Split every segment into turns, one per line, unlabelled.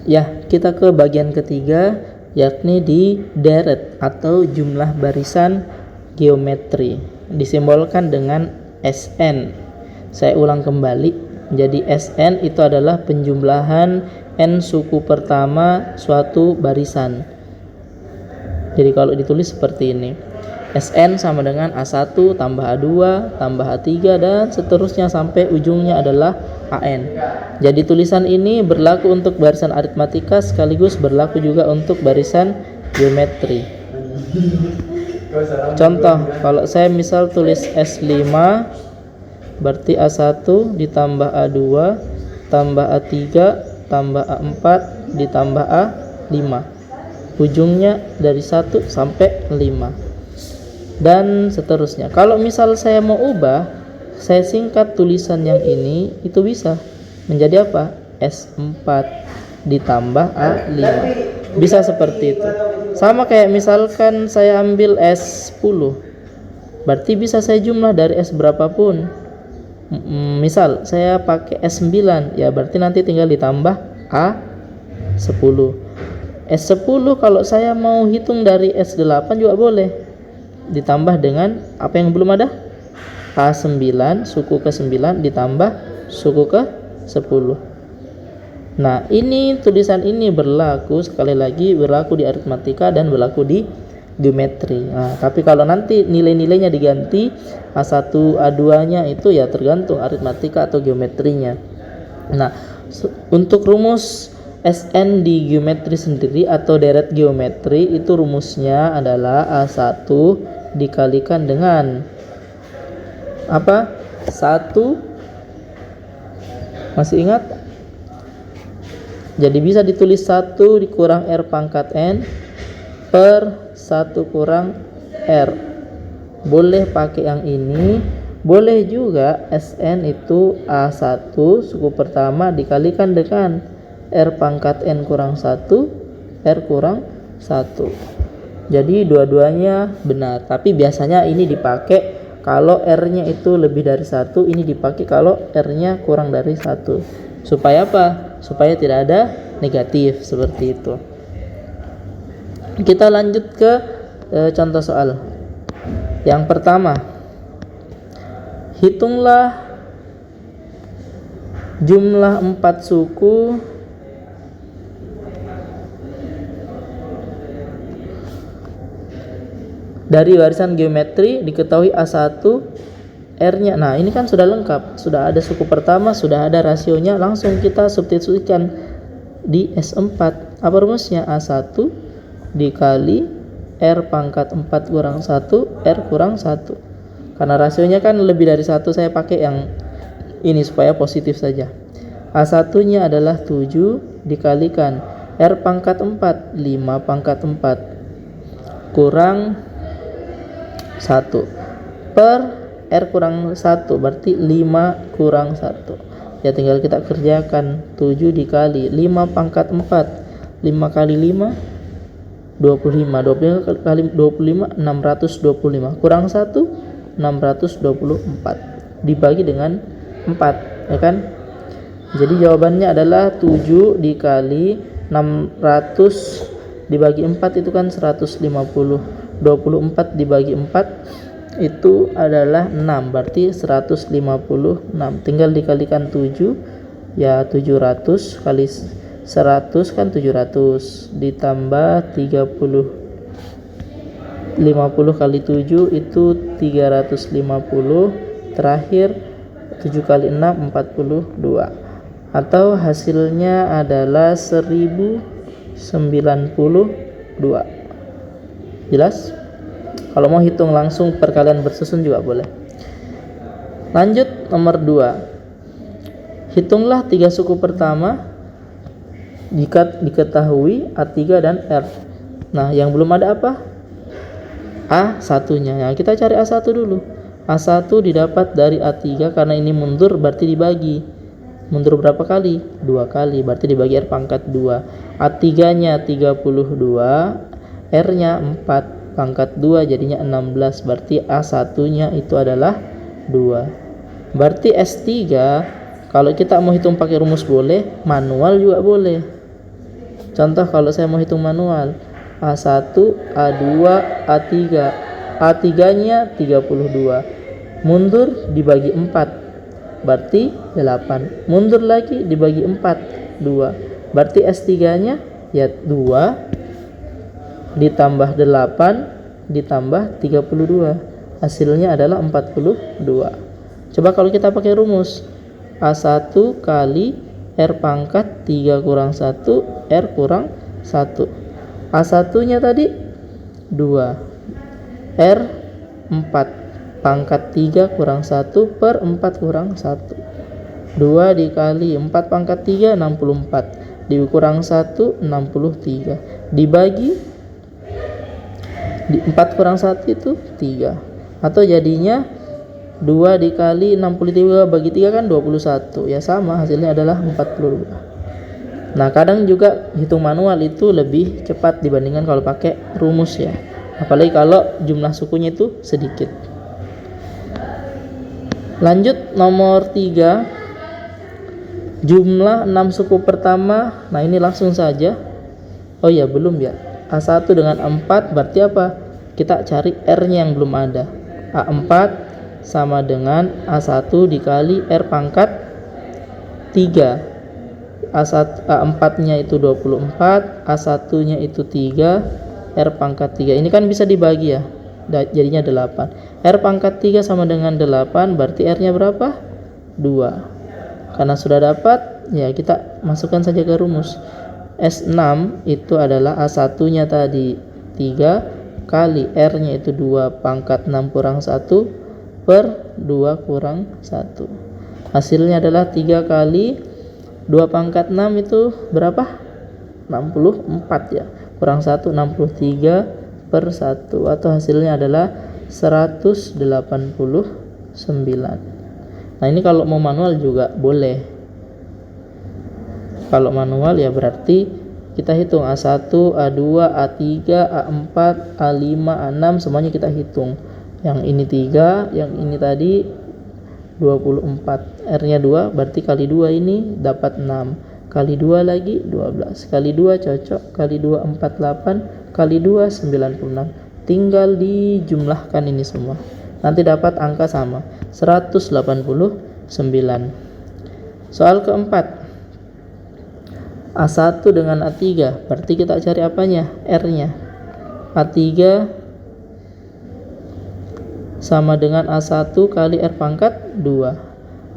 Ya, kita ke bagian ketiga, yakni di deret atau jumlah barisan geometri, disimbolkan dengan Sn. Saya ulang kembali, jadi Sn itu adalah penjumlahan n suku pertama suatu barisan. Jadi kalau ditulis seperti ini, Sn sama dengan A1 tambah A2 tambah A3 dan seterusnya sampai ujungnya adalah An. Jadi tulisan ini berlaku untuk barisan aritmatika sekaligus berlaku juga untuk barisan geometri. Contoh, kalau saya misal tulis S5 berarti A1 ditambah A2 tambah A3 tambah A4 ditambah A5. Ujungnya dari 1 sampai 5 dan seterusnya. Kalau misal saya mau ubah, saya singkat tulisan yang ini, itu bisa menjadi apa? S4 ditambah A5. Bisa seperti itu. Sama kayak misalkan saya ambil S10, berarti bisa saya jumlah dari S berapapun. Misal saya pakai S9, ya berarti nanti tinggal ditambah A10. S10 kalau saya mau hitung dari S8 juga boleh, ditambah dengan apa yang belum ada, A9 suku ke 9 ditambah suku ke 10. Nah, ini tulisan ini berlaku, sekali lagi berlaku di aritmatika dan berlaku di geometri. Nah, tapi kalau nanti nilai-nilainya diganti, A1, A2 nya itu ya tergantung aritmatika atau geometrinya. Nah, untuk rumus Sn di geometri sendiri atau deret geometri, itu rumusnya adalah A1 dikalikan dengan apa? 1, masih ingat? Jadi bisa ditulis 1 dikurang R pangkat N per 1 kurang R. Boleh pakai yang ini, boleh juga Sn itu A1 suku pertama dikalikan dengan R pangkat N kurang 1 R kurang 1. Jadi dua-duanya benar, tapi biasanya ini dipakai kalau R-nya itu lebih dari 1, ini dipakai kalau R-nya kurang dari 1. Supaya apa? Supaya tidak ada negatif seperti itu. Kita lanjut ke contoh soal. Yang pertama, hitunglah jumlah 4 suku dari barisan geometri, diketahui A1 R-nya. Nah, ini kan sudah lengkap, sudah ada suku pertama, sudah ada rasionya, langsung kita substitusikan di S4. Apa rumusnya? A1 dikali R pangkat 4 kurang 1 R kurang 1. Karena rasionya kan lebih dari 1, saya pakai yang ini supaya positif saja. A1 nya adalah 7 dikalikan R pangkat 4 5 pangkat 4 kurang 1 per R kurang 1, berarti 5 kurang 1. Ya tinggal kita kerjakan, 7 dikali 5 pangkat 4, 5 kali 5 25, 25 kali 25 625 kurang 1 624 dibagi dengan 4, ya kan? Jadi jawabannya adalah 7 dikali 600 dibagi 4 itu kan 150. 24 dibagi 4 itu adalah 6, berarti 156. Tinggal dikalikan 7, ya 700 kali 100 kan 700 ditambah 30, 50 kali 7 itu 350, terakhir 7 kali 6 42, atau hasilnya adalah 1092. Jelas? Kalau mau hitung langsung perkalian bersusun juga boleh. Lanjut nomor 2. Hitunglah 3 suku pertama jika diketahui A3 dan R. Nah, yang belum ada apa? A1-nya. Nah, kita cari A1 dulu. A1 didapat dari A3, karena ini mundur berarti dibagi. Mundur berapa kali? 2 kali, berarti dibagi R pangkat 2. A3-nya 32, R-nya 4 pangkat 2 jadinya 16, berarti A1-nya itu adalah 2. Berarti S3 kalau kita mau hitung pakai rumus boleh, manual juga boleh. Contoh kalau saya mau hitung manual, A1, A2, A3. A3-nya 32. Mundur dibagi 4, berarti 8. Mundur lagi dibagi 4, 2. Berarti S3-nya ya 2 ditambah 8 ditambah 32. Hasilnya adalah 42. Coba kalau kita pakai rumus A1 kali R pangkat 3 kurang 1 R kurang 1. A1 nya tadi 2, R 4, pangkat 3 kurang 1 per 4 kurang 1. 2 dikali 4 pangkat 3 64, dikurang 1 63, dibagi 4 kurang 1 itu 3. Atau jadinya 2 dikali 63 bagi 3 kan 21. Ya sama, hasilnya adalah 42. Nah, kadang juga hitung manual itu lebih cepat dibandingkan kalau pakai rumus ya. Apalagi kalau jumlah sukunya itu sedikit. Lanjut nomor 3. Jumlah 6 suku pertama. Nah, ini langsung saja. Oh ya, belum ya. A1 dengan 4 berarti apa? Kita cari R-nya yang belum ada. A4 sama dengan A1 dikali R pangkat 3. A4-nya itu 24, A1-nya itu 3, R pangkat 3. Ini kan bisa dibagi ya, jadinya 8. R pangkat 3 sama dengan 8, berarti R-nya berapa? 2. Karena sudah dapat, ya kita masukkan saja ke rumus. S6 itu adalah A1-nya tadi 3, kali R-nya itu 2 pangkat 6 kurang 1 per 2 kurang 1. Hasilnya adalah 3 kali 2 pangkat 6 itu berapa? 64 ya. Kurang 1 63 per 1, atau hasilnya adalah 189. Nah, ini kalau mau manual juga boleh. Kalau manual ya berarti kita hitung A1, A2, A3, A4, A5, A6 semuanya kita hitung. Yang ini 3, yang ini tadi 24. R-nya 2 berarti kali 2 ini dapat 6. Kali 2 lagi 12. Kali 2 cocok. Kali 2 48. Kali 2 96. Tinggal dijumlahkan ini semua. Nanti dapat angka sama, 189. Soal keempat. A1 dengan A3. Berarti kita cari apanya? R-nya. A3 sama dengan A1 kali R pangkat 2.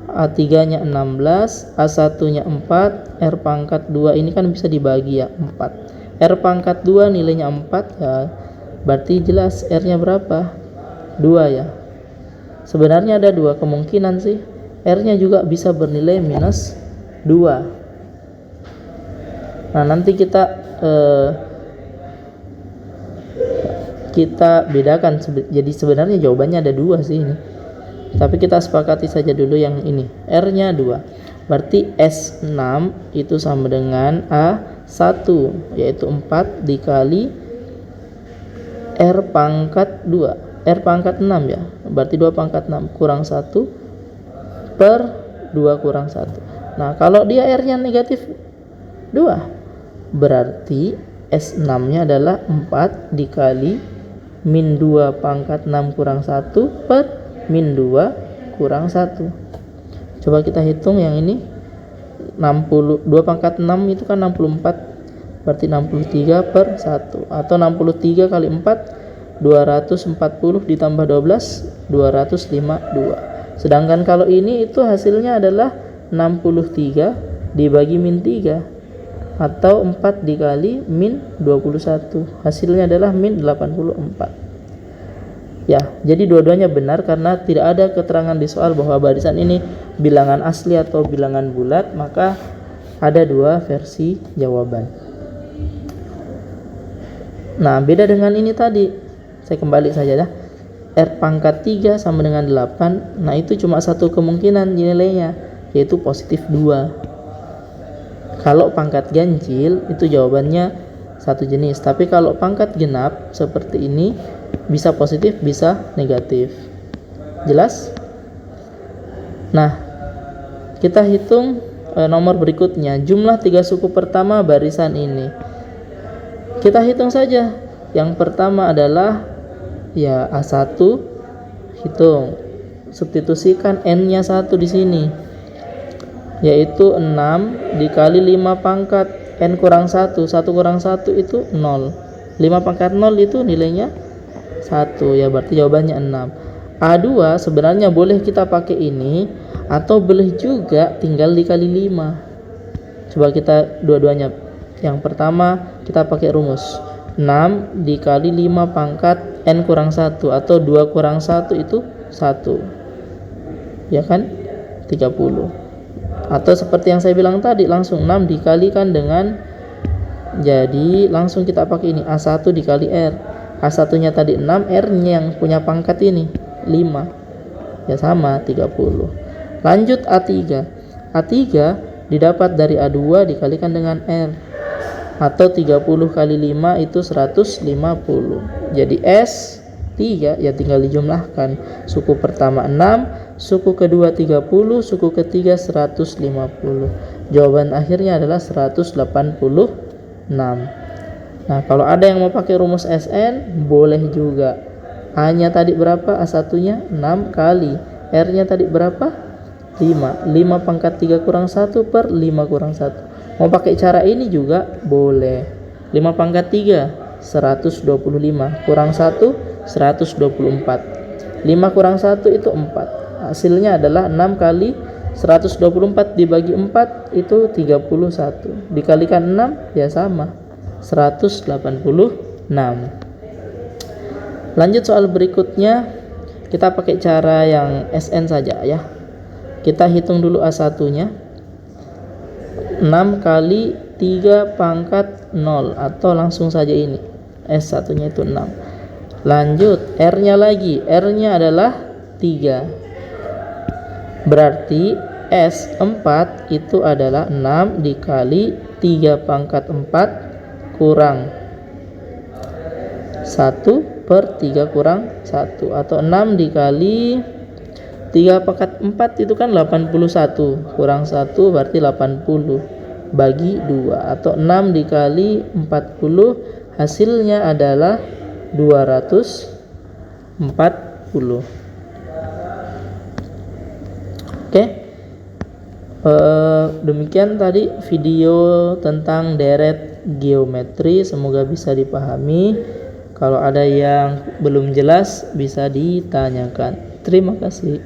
A3-nya 16, A1-nya 4, R pangkat 2 ini kan bisa dibagi ya, 4. R pangkat 2 nilainya 4 ya. Berarti jelas R-nya berapa? 2 ya. Sebenarnya ada 2 kemungkinan sih. R-nya juga bisa bernilai minus 2. Nah, nanti kita bedakan. Jadi sebenarnya jawabannya ada 2 sih ini. Tapi kita sepakati saja dulu yang ini. R-nya 2. Berarti S6 itu sama dengan A1, yaitu 4 dikali R pangkat 2. R pangkat 6 ya. Berarti 2 pangkat 6 kurang 1 per 2 kurang 1. Nah, kalau dia R-nya negatif 2, berarti S6-nya adalah 4 dikali min 2 pangkat 6 kurang 1 per min 2 kurang 1. Coba kita hitung yang ini. 2 pangkat 6 itu kan 64, berarti 63 per 1. Atau 63 kali 4, 240 ditambah 12, 252. Sedangkan kalau ini itu hasilnya adalah 63 dibagi min 3, atau 4 dikali min 21. Hasilnya adalah min 84. Ya, jadi dua-duanya benar karena tidak ada keterangan di soal bahwa barisan ini bilangan asli atau bilangan bulat, maka ada 2 versi jawaban. Nah, beda dengan ini tadi. Saya kembali saja ya. R pangkat 3 sama dengan 8. Nah, itu cuma satu kemungkinan nilainya, yaitu positif 2. Kalau pangkat ganjil itu jawabannya satu jenis. Tapi kalau pangkat genap seperti ini bisa positif, bisa negatif. Jelas? Nah, kita hitung nomor berikutnya. Jumlah 3 suku pertama barisan ini. Kita hitung saja. Yang pertama adalah ya A1, hitung. Substitusikan n-nya 1 di sini. Yaitu 6 dikali 5 pangkat n kurang 1. 1 kurang 1 itu 0. 5 pangkat 0 itu nilainya 1. Ya berarti jawabannya 6. A2 sebenarnya boleh kita pakai ini, atau boleh juga tinggal dikali 5. Coba kita dua-duanya. Yang pertama kita pakai rumus 6 dikali 5 pangkat n kurang 1, atau 2 kurang 1 itu 1, ya kan, 30. Atau seperti yang saya bilang tadi, langsung 6 dikalikan dengan, jadi langsung kita pakai ini A1 dikali R. A1 nya tadi 6, R nya yang punya pangkat ini 5, ya sama 30. Lanjut A3. A3 didapat dari A2 dikalikan dengan R, atau 30 kali 5 itu 150. Jadi S3 ya tinggal dijumlahkan. Suku pertama 6, suku kedua 30, suku ketiga 150. Jawaban akhirnya adalah 186. Nah, kalau ada yang mau pakai rumus SN boleh juga. A-nya tadi berapa? A1-nya 6 kali. R-nya tadi berapa? 5. 5 pangkat 3 kurang 1 per 5 kurang 1. Mau pakai cara ini juga boleh. 5 pangkat 3 125 kurang 1 124. 5 kurang 1 itu 4. Hasilnya adalah 6 kali 124 dibagi 4 itu 31. Dikalikan 6 ya sama 186. Lanjut soal berikutnya, kita pakai cara yang SN saja ya. Kita hitung dulu A1-nya. 6 kali 3 pangkat 0, atau langsung saja ini S1 nya itu 6. Lanjut R nya lagi, R nya adalah 3, berarti S4 itu adalah 6 dikali 3 pangkat 4 kurang 1 per 3 kurang 1, atau 6 dikali 3 pangkat 4 itu kan 81, kurang 1 berarti 80 bagi 2, atau 6 dikali 40 hasilnya adalah 240. Oke. Demikian tadi video tentang deret geometri, semoga bisa dipahami. Kalau ada yang belum jelas bisa ditanyakan. Terima kasih.